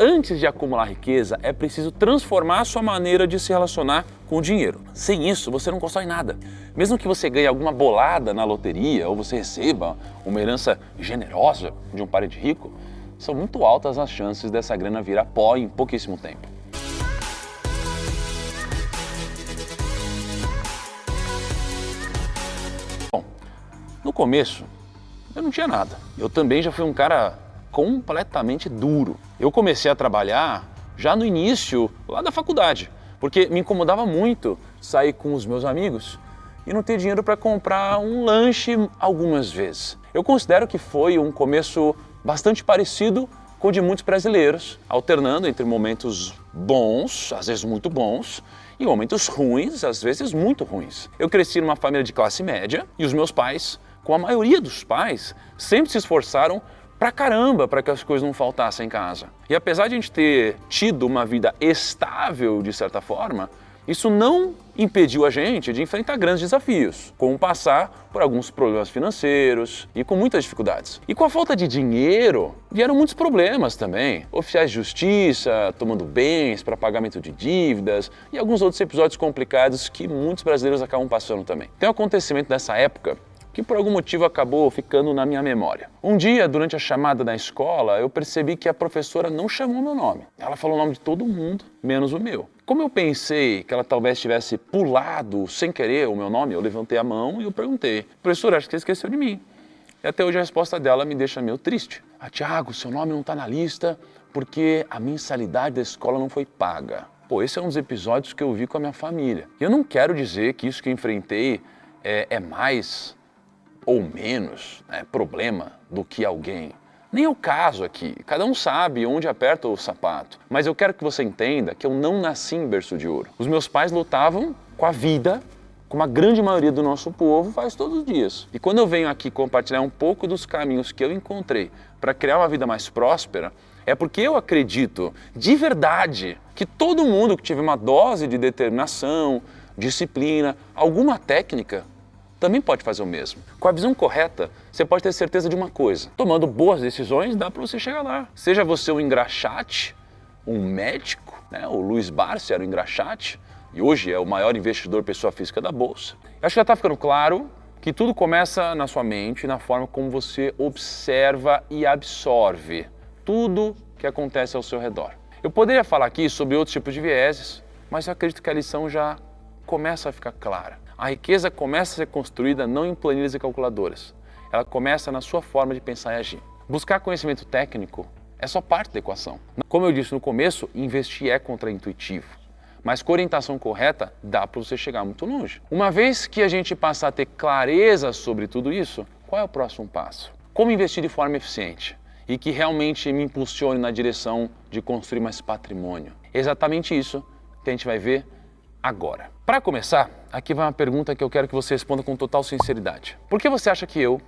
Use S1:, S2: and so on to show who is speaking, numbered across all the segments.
S1: antes de acumular riqueza, é preciso transformar a sua maneira de se relacionar com o dinheiro. Sem isso, você não constrói nada. Mesmo que você ganhe alguma bolada na loteria ou você receba uma herança generosa de um parente rico, são muito altas as chances dessa grana virar pó em pouquíssimo tempo. Bom, no começo, eu não tinha nada. Eu também já fui um cara completamente duro. Eu comecei a trabalhar já no início, lá da faculdade, porque me incomodava muito sair com os meus amigos e não ter dinheiro para comprar um lanche algumas vezes. Eu considero que foi um começo bastante parecido com o de muitos brasileiros, alternando entre momentos bons, às vezes muito bons, e momentos ruins, às vezes muito ruins. Eu cresci numa família de classe média e os meus pais, com a maioria dos pais, sempre se esforçaram pra caramba para que as coisas não faltassem em casa. E apesar de a gente ter tido uma vida estável de certa forma, isso não impediu a gente de enfrentar grandes desafios, como passar por alguns problemas financeiros e com muitas dificuldades. E com a falta de dinheiro, vieram muitos problemas também. Oficiais de justiça tomando bens para pagamento de dívidas e alguns outros episódios complicados que muitos brasileiros acabam passando também. Tem um acontecimento dessa época que por algum motivo acabou ficando na minha memória. Um dia, durante a chamada da escola, eu percebi que a professora não chamou meu nome. Ela falou o nome de todo mundo, menos o meu. Como eu pensei que ela talvez tivesse pulado sem querer o meu nome, eu levantei a mão e eu perguntei: professora, acho que você esqueceu de mim. E até hoje a resposta dela me deixa meio triste. Tiago, seu nome não está na lista porque a mensalidade da escola não foi paga. Pô, esse é um dos episódios que eu vi com a minha família. E eu não quero dizer que isso que eu enfrentei é mais ou menos problema do que alguém. Nem é o caso aqui, cada um sabe onde aperta o sapato. Mas eu quero que você entenda que eu não nasci em berço de ouro. Os meus pais lutavam com a vida, como a grande maioria do nosso povo faz todos os dias. E quando eu venho aqui compartilhar um pouco dos caminhos que eu encontrei para criar uma vida mais próspera, é porque eu acredito de verdade que todo mundo que tiver uma dose de determinação, disciplina, alguma técnica, também pode fazer o mesmo. Com a visão correta, você pode ter certeza de uma coisa: tomando boas decisões, dá para você chegar lá. Seja você um engraxate, um médico, o Luiz Barsi era um engraxate e hoje é o maior investidor pessoa física da Bolsa. Eu acho que já está ficando claro que tudo começa na sua mente, na forma como você observa e absorve tudo que acontece ao seu redor. Eu poderia falar aqui sobre outros tipos de vieses, mas eu acredito que a lição já começa a ficar clara. A riqueza começa a ser construída não em planilhas e calculadoras. Ela começa na sua forma de pensar e agir. Buscar conhecimento técnico é só parte da equação. Como eu disse no começo, investir é contraintuitivo. Mas com orientação correta, dá para você chegar muito longe. Uma vez que a gente passar a ter clareza sobre tudo isso, qual é o próximo passo? Como investir de forma eficiente e que realmente me impulsione na direção de construir mais patrimônio? É exatamente isso que a gente vai ver agora. Para começar, aqui vai uma pergunta que eu quero que você responda com total sinceridade. Por que você acha que eu,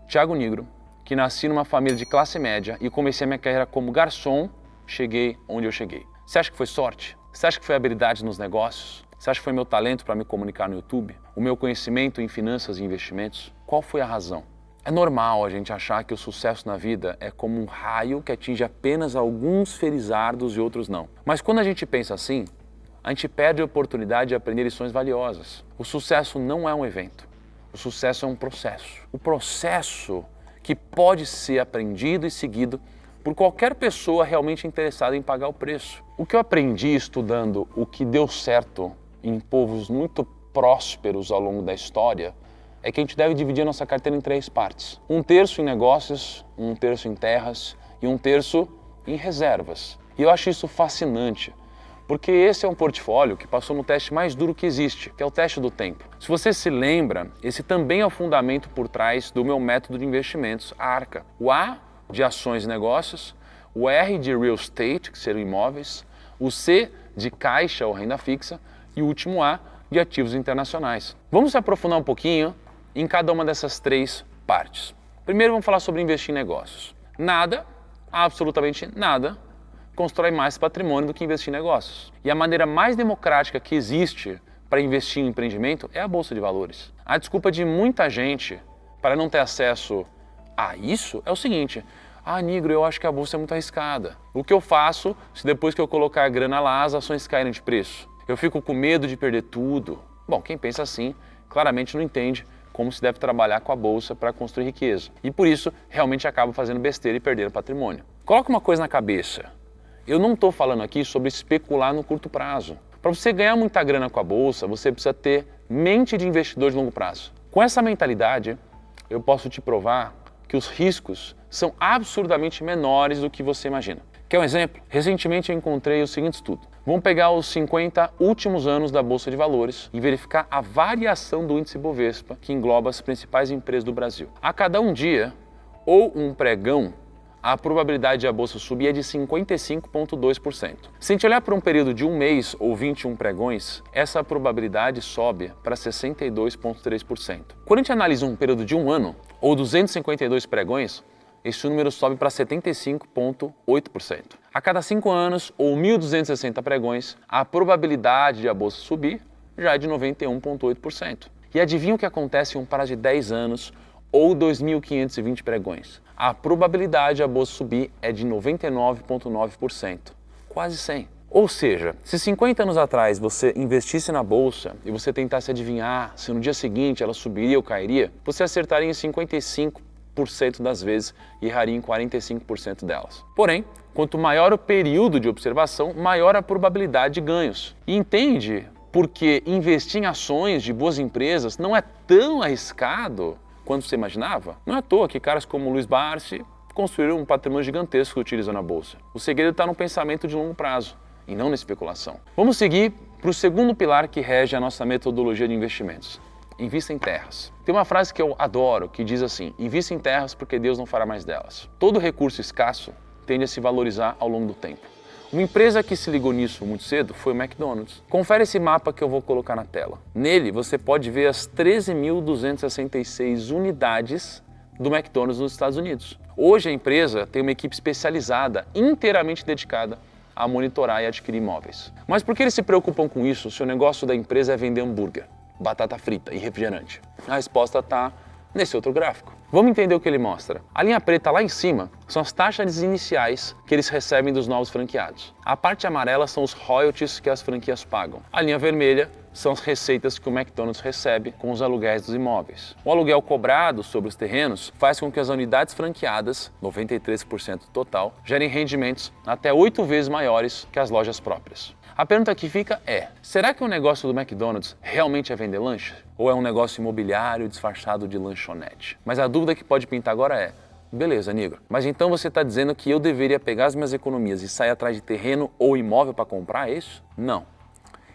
S1: Thiago Nigro, que nasci numa família de classe média e comecei a minha carreira como garçom, cheguei onde eu cheguei? Você acha que foi sorte? Você acha que foi habilidade nos negócios? Você acha que foi meu talento para me comunicar no YouTube? O meu conhecimento em finanças e investimentos? Qual foi a razão? É normal a gente achar que o sucesso na vida é como um raio que atinge apenas alguns felizardos e outros não. Mas quando a gente pensa assim, a gente perde a oportunidade de aprender lições valiosas. O sucesso não é um evento. O sucesso é um processo. O processo que pode ser aprendido e seguido por qualquer pessoa realmente interessada em pagar o preço. O que eu aprendi estudando o que deu certo em povos muito prósperos ao longo da história é que a gente deve dividir a nossa carteira em 3 partes. 1/3 em negócios, 1/3 em terras e 1/3 em reservas. E eu acho isso fascinante, porque esse é um portfólio que passou no teste mais duro que existe, que é o teste do tempo. Se você se lembra, esse também é o fundamento por trás do meu método de investimentos, a ARCA. O A de ações e negócios, o R de real estate, que seriam imóveis, o C de caixa ou renda fixa e o último A de ativos internacionais. Vamos se aprofundar um pouquinho em cada uma dessas 3 partes. Primeiro vamos falar sobre investir em negócios. Nada, absolutamente nada, constrói mais patrimônio do que investir em negócios. E a maneira mais democrática que existe para investir em empreendimento é a Bolsa de Valores. A desculpa de muita gente para não ter acesso a isso é o seguinte: Ah, Nigro, eu acho que a bolsa é muito arriscada. O que eu faço se depois que eu colocar a grana lá, as ações caírem de preço? Eu fico com medo de perder tudo. Bom, quem pensa assim, claramente não entende como se deve trabalhar com a bolsa para construir riqueza. E por isso, realmente acaba fazendo besteira e perdendo patrimônio. Coloca uma coisa na cabeça. Eu não estou falando aqui sobre especular no curto prazo. Para você ganhar muita grana com a bolsa, você precisa ter mente de investidor de longo prazo. Com essa mentalidade, eu posso te provar que os riscos são absurdamente menores do que você imagina. Quer um exemplo? Recentemente eu encontrei o seguinte estudo. Vamos pegar os 50 últimos anos da Bolsa de Valores e verificar a variação do índice Bovespa, que engloba as principais empresas do Brasil. A cada um dia, ou um pregão, a probabilidade de a bolsa subir é de 55,2%. Se a gente olhar para um período de um mês ou 21 pregões, essa probabilidade sobe para 62,3%. Quando a gente analisa um período de um ano ou 252 pregões, esse número sobe para 75,8%. A cada 5 anos ou 1.260 pregões, a probabilidade de a bolsa subir já é de 91,8%. E adivinha o que acontece em um prazo de 10 anos ou 2.520 pregões? A probabilidade de a bolsa subir é de 99,9%, quase 100%. Ou seja, se 50 anos atrás você investisse na bolsa e você tentasse adivinhar se no dia seguinte ela subiria ou cairia, você acertaria em 55% das vezes e erraria em 45% delas. Porém, quanto maior o período de observação, maior a probabilidade de ganhos. E entende porque investir em ações de boas empresas não é tão arriscado quanto você imaginava? Não é à toa que caras como Luiz Barsi construíram um patrimônio gigantesco utilizando a bolsa. O segredo está no pensamento de longo prazo e não na especulação. Vamos seguir para o segundo pilar que rege a nossa metodologia de investimentos. Invista em terras. Tem uma frase que eu adoro que diz assim: invista em terras porque Deus não fará mais delas. Todo recurso escasso tende a se valorizar ao longo do tempo. Uma empresa que se ligou nisso muito cedo foi o McDonald's. Confere esse mapa que eu vou colocar na tela. Nele você pode ver as 13.266 unidades do McDonald's nos Estados Unidos. Hoje a empresa tem uma equipe especializada, inteiramente dedicada a monitorar e adquirir imóveis. Mas por que eles se preocupam com isso se o negócio da empresa é vender hambúrguer, batata frita e refrigerante? A resposta está nesse outro gráfico. Vamos entender o que ele mostra. A linha preta lá em cima são as taxas iniciais que eles recebem dos novos franqueados. A parte amarela são os royalties que as franquias pagam. A linha vermelha são as receitas que o McDonald's recebe com os aluguéis dos imóveis. O aluguel cobrado sobre os terrenos faz com que as unidades franqueadas, 93% total, gerem rendimentos até 8 vezes maiores que as lojas próprias. A pergunta que fica é: será que o negócio do McDonald's realmente é vender lanche? Ou é um negócio imobiliário disfarçado de lanchonete? Mas a dúvida que pode pintar agora é: beleza, Nigro, mas então você está dizendo que eu deveria pegar as minhas economias e sair atrás de terreno ou imóvel para comprar, é isso? Não.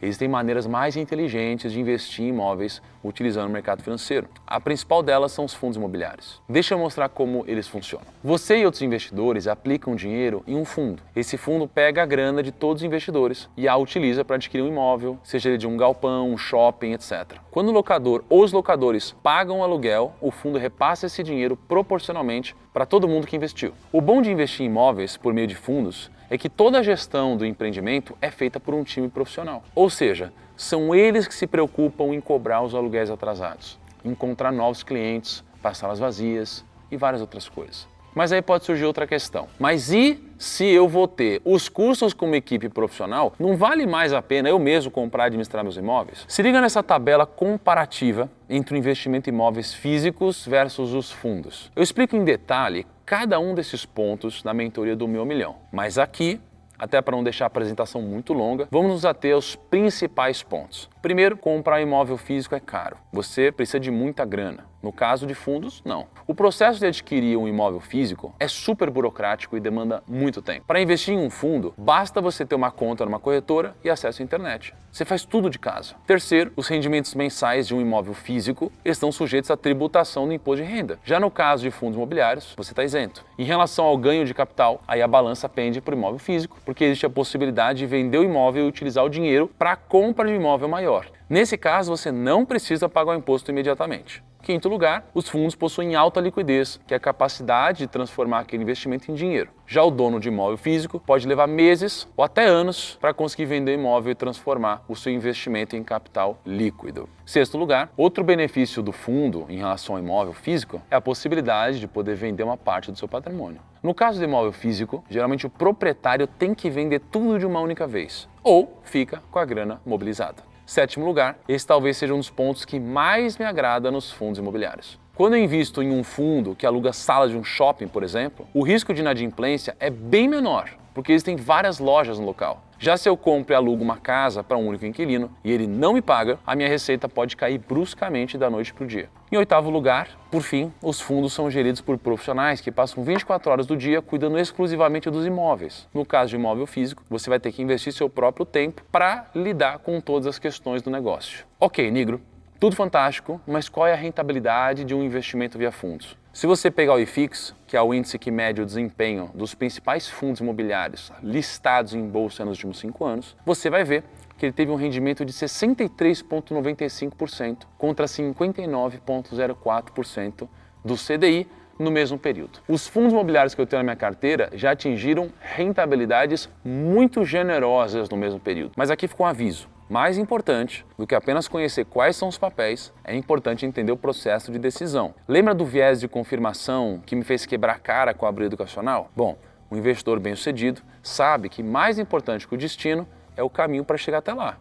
S1: Existem maneiras mais inteligentes de investir em imóveis utilizando o mercado financeiro. A principal delas são os fundos imobiliários. Deixa eu mostrar como eles funcionam. Você e outros investidores aplicam dinheiro em um fundo. Esse fundo pega a grana de todos os investidores e a utiliza para adquirir um imóvel, seja ele de um galpão, um shopping, etc. Quando o locador ou os locadores pagam o aluguel, o fundo repassa esse dinheiro proporcionalmente para todo mundo que investiu. O bom de investir em imóveis por meio de fundos é que toda a gestão do empreendimento é feita por um time profissional. Ou seja, são eles que se preocupam em cobrar os aluguéis atrasados, encontrar novos clientes, parcelas vazias e várias outras coisas. Mas aí pode surgir outra questão. Mas e se eu vou ter os custos com uma equipe profissional? Não vale mais a pena eu mesmo comprar e administrar meus imóveis? Se liga nessa tabela comparativa entre o investimento em imóveis físicos versus os fundos. Eu explico em detalhe cada um desses pontos na mentoria do Meu Milhão. Mas aqui, até para não deixar a apresentação muito longa, vamos nos ater aos principais pontos. Primeiro, comprar imóvel físico é caro. Você precisa de muita grana. No caso de fundos, não. O processo de adquirir um imóvel físico é super burocrático e demanda muito tempo. Para investir em um fundo, basta você ter uma conta numa corretora e acesso à internet. Você faz tudo de casa. Terceiro, os rendimentos mensais de um imóvel físico estão sujeitos à tributação do imposto de renda. Já no caso de fundos imobiliários, você está isento. Em relação ao ganho de capital, aí a balança pende para o imóvel físico, porque existe a possibilidade de vender o imóvel e utilizar o dinheiro para a compra de um imóvel maior. Nesse caso, você não precisa pagar o imposto imediatamente. Quinto lugar, os fundos possuem alta liquidez, que é a capacidade de transformar aquele investimento em dinheiro. Já o dono de imóvel físico pode levar meses ou até anos para conseguir vender imóvel e transformar o seu investimento em capital líquido. Sexto lugar, outro benefício do fundo em relação ao imóvel físico é a possibilidade de poder vender uma parte do seu patrimônio. No caso do imóvel físico, geralmente o proprietário tem que vender tudo de uma única vez, ou fica com a grana mobilizada. Sétimo lugar, esse talvez seja um dos pontos que mais me agrada nos fundos imobiliários. Quando eu invisto em um fundo que aluga sala de um shopping, por exemplo, o risco de inadimplência é bem menor, porque existem várias lojas no local. Já se eu compro e alugo uma casa para um único inquilino e ele não me paga, a minha receita pode cair bruscamente da noite para o dia. Em oitavo lugar, por fim, os fundos são geridos por profissionais que passam 24 horas do dia cuidando exclusivamente dos imóveis. No caso de imóvel físico, você vai ter que investir seu próprio tempo para lidar com todas as questões do negócio. Ok, Nigro, tudo fantástico, mas qual é a rentabilidade de um investimento via fundos? Se você pegar o IFIX, que é o índice que mede o desempenho dos principais fundos imobiliários listados em bolsa nos últimos 5 anos, você vai ver que ele teve um rendimento de 63,95% contra 59,04% do CDI no mesmo período. Os fundos imobiliários que eu tenho na minha carteira já atingiram rentabilidades muito generosas no mesmo período. Mas aqui ficou um aviso. Mais importante do que apenas conhecer quais são os papéis, é importante entender o processo de decisão. Lembra do viés de confirmação que me fez quebrar a cara com a Abril Educacional? Bom, um investidor bem-sucedido sabe que mais importante que o destino é o caminho para chegar até lá.